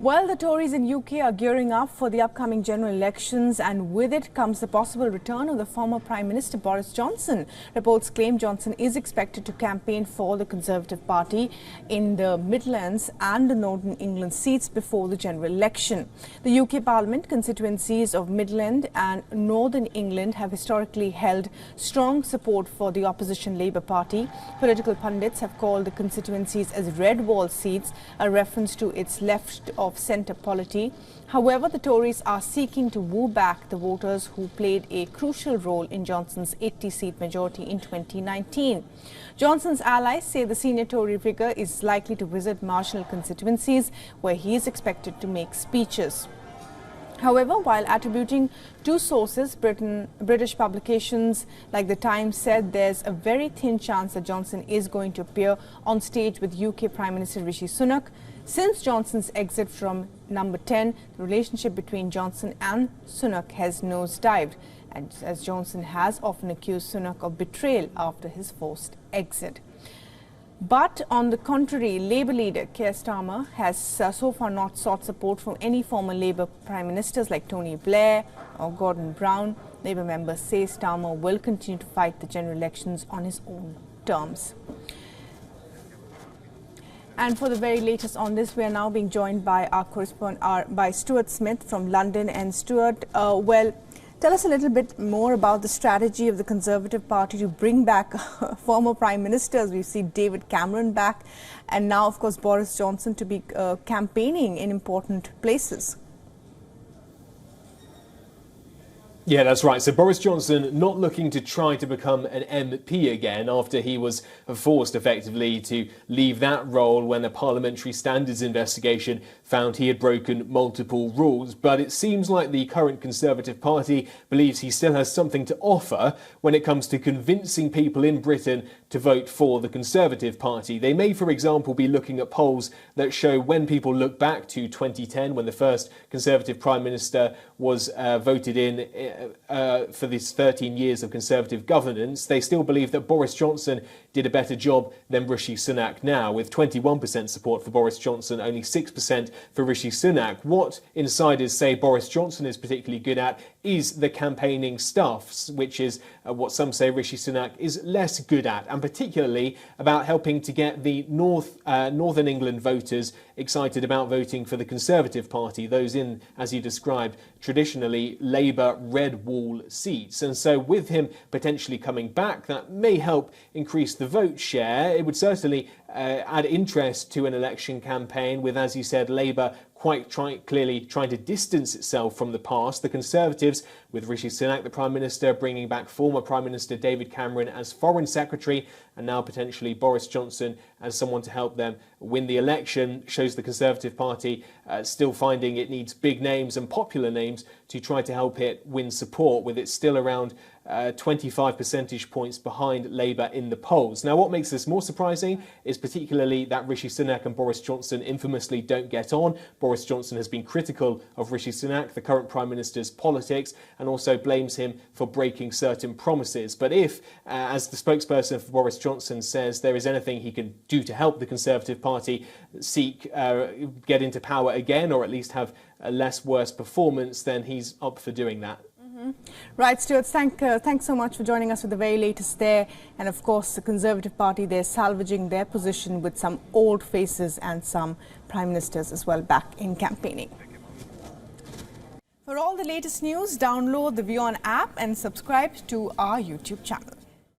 Well, the Tories in UK are gearing up for the upcoming general elections, and with it comes the possible return of the former Prime Minister Boris Johnson. Reports claim Johnson is expected to campaign for the Conservative Party in the Midlands and the Northern England seats before the general election. The UK Parliament constituencies of Midland and Northern England have historically held strong support for the opposition Labour Party. Political pundits have called the constituencies as red wall seats, a reference to its left of centre polity. However, the Tories are seeking to woo back the voters who played a crucial role in Johnson's 80-seat majority in 2019. Johnson's allies say the senior Tory figure is likely to visit marginal constituencies where he is expected to make speeches. However, while attributing to sources, British publications like The Times said there's a very thin chance that Johnson is going to appear on stage with UK Prime Minister Rishi Sunak. Since Johnson's exit from number 10, the relationship between Johnson and Sunak has nosedived, and as Johnson has often accused Sunak of betrayal after his forced exit. But on the contrary, Labour leader Keir Starmer has so far not sought support from any former Labour Prime Ministers like Tony Blair or Gordon Brown. Labour members say Starmer will continue to fight the general elections on his own terms. And for the very latest on this, we are now being joined by our correspondent, by Stuart Smith from London. And Stuart, well, tell us a little bit more about the strategy of the Conservative Party to bring back former Prime Ministers. We see David Cameron back, and now, of course, Boris Johnson to be campaigning in important places. Yeah, that's right. So Boris Johnson not looking to try to become an MP again after he was forced effectively to leave that role when a parliamentary standards investigation found he had broken multiple rules. But it seems like the current Conservative Party believes he still has something to offer when it comes to convincing people in Britain to vote for the Conservative Party. They may, for example, be looking at polls that show when people look back to 2010, when the first Conservative Prime Minister was voted in for these 13 years of Conservative governance, they still believe that Boris Johnson did a better job than Rishi Sunak now, with 21% support for Boris Johnson, only 6% for Rishi Sunak. What insiders say Boris Johnson is particularly good at is the campaigning stuff, which is what some say Rishi Sunak is less good at, and particularly about helping to get the Northern England voters excited about voting for the Conservative Party, those in, as you described, traditionally Labour red wall seats. And so with him potentially coming back, that may help increase the vote share. It would certainly add interest to an election campaign with, as you said, Labour quite clearly trying to distance itself from the past. The Conservatives, with Rishi Sunak, the Prime Minister, bringing back former Prime Minister David Cameron as Foreign Secretary, and now potentially Boris Johnson as someone to help them win the election, shows the Conservative Party still finding it needs big names and popular names to try to help it win support, with it still around 25 percentage points behind Labour in the polls. Now, what makes this more surprising is particularly that Rishi Sunak and Boris Johnson infamously don't get on. Boris Johnson has been critical of Rishi Sunak, the current Prime Minister's politics, and also blames him for breaking certain promises. But if, as the spokesperson for Boris Johnson says, there is anything he can do to help the Conservative Party get into power again, or at least have a less worse performance, then he's up for doing that. Right, Stuart, thanks so much for joining us with the very latest there. And of course, the Conservative Party, they're salvaging their position with some old faces and some prime ministers as well back in campaigning. For all the latest news, download the WION app and subscribe to our YouTube channel.